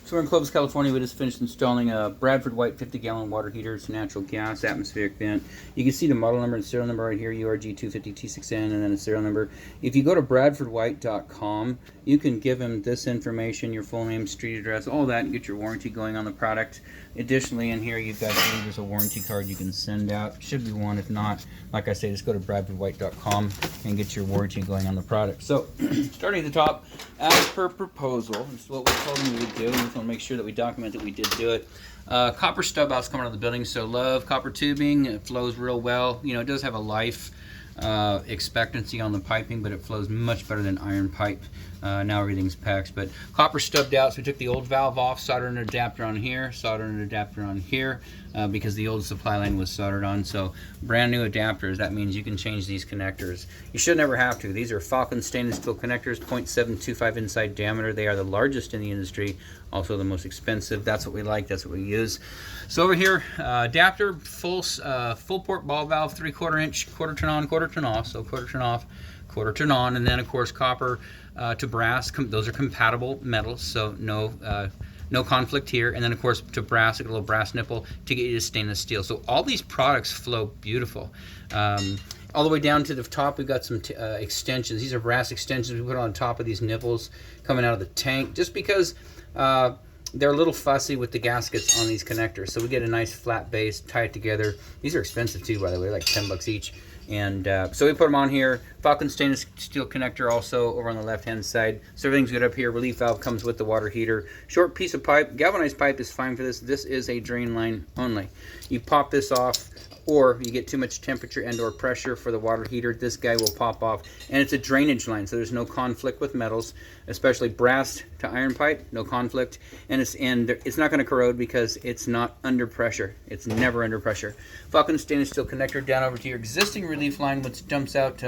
So we're in Clovis, California. We just finished installing a Bradford White 50-gallon water heater. It's a natural gas atmospheric vent. You can see the model number and serial number right here, URG250T6N, and then a serial number. If you go to bradfordwhite.com, you can give him this information, your full name, street address, all that, and get your warranty going on the product. Additionally, in here, you've got there's a warranty card you can send out. Should be one. If not, like I say, just go to bradfordwhite.com and get your warranty going on the product. So, starting at the top, as per proposal, this is what we told him we would do. We just want to make sure that we document that we did do it. Copper stub outs coming out of the building, so love copper tubing. It flows real well. You know, it does have a life expectancy on the piping, but it flows much better than iron pipe. Now everything's PEX, but copper stubbed out, so we took the old valve off, soldered an adapter on here, soldered an adapter on here, because the old supply line was soldered on. So brand new adapters. That means you can change these connectors. You should never have to. These are Falcon stainless steel connectors, 0.725 inside diameter. They are the largest in the industry, also the most expensive. That's what we like, that's what we use. So over here, adapter, full port ball valve, 3/4 inch, quarter turn on, quarter turn off. So quarter turn off, quarter turn on, and then of course copper to brass. Those are compatible metals, so no conflict here. And then of course to brass, a little brass nipple to get you to stainless steel. So all these products flow beautiful. All the way down to the top, we've got some extensions. These are brass extensions we put on top of these nipples coming out of the tank, just because they're a little fussy with the gaskets on these connectors. So we get a nice flat base, tie it together. These are expensive too, by the way, like 10 bucks each. And so we put them on here. Falcon stainless steel connector also over on the left hand side. So everything's good up here. Relief valve comes with the water heater. Short piece of pipe. Galvanized pipe is fine for this. This is a drain line only. You pop this off, or you get too much temperature and or pressure for the water heater, this guy will pop off. And it's a drainage line, so there's no conflict with metals, especially brass to iron pipe, no conflict. And it's not going to corrode because it's not under pressure. It's never under pressure. Falcon stainless steel connector down over to your existing relief line, which dumps out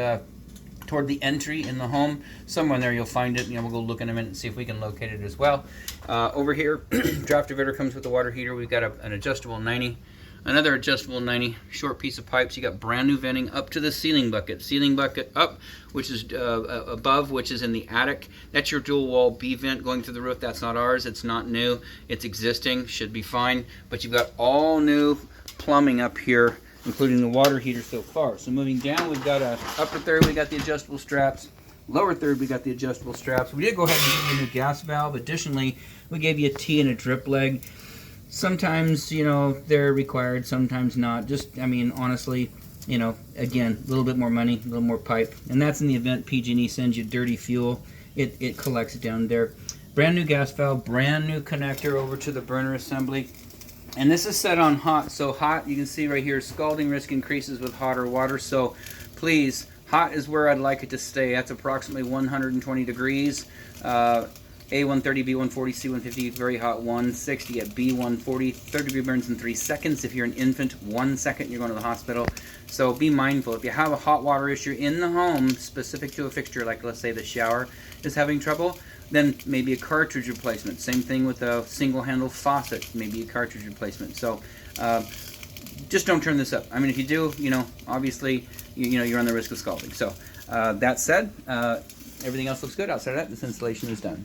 toward the entry in the home. Somewhere in there you'll find it. You know, we'll go look in a minute and see if we can locate it as well. Over here, draft diverter comes with the water heater. We've got an adjustable 90. Another adjustable 90, short piece of pipes. You got brand new venting up to the ceiling bucket up, which is above, which is in the attic. That's your dual wall B vent going through the roof. That's not ours. It's not new. It's existing. Should be fine. But you've got all new plumbing up here, including the water heater so far. So moving down, we've got upper third. We got the adjustable straps. Lower third, we got the adjustable straps. We did go ahead and give you a new gas valve. Additionally, we gave you a T and a drip leg. Sometimes, you know, they're required, sometimes not. Just, I mean, honestly, you know, again, a little bit more money, a little more pipe. And that's in the event PG&E sends you dirty fuel. It collects it down there. Brand new gas valve, brand new connector over to the burner assembly. And this is set on hot. So hot, you can see right here, scalding risk increases with hotter water. So please, hot is where I'd like it to stay. That's approximately 120 degrees. A130, B140, C150, very hot, 160 at B140. Third degree burns in 3 seconds. If you're an infant, 1 second, you're going to the hospital. So be mindful. If you have a hot water issue in the home specific to a fixture, like let's say the shower is having trouble, then maybe a cartridge replacement. Same thing with a single handle faucet, maybe a cartridge replacement. So just don't turn this up. I mean, if you do, you know, obviously, you know, you're on the risk of scalding. So that said, everything else looks good. Outside of that, this installation is done.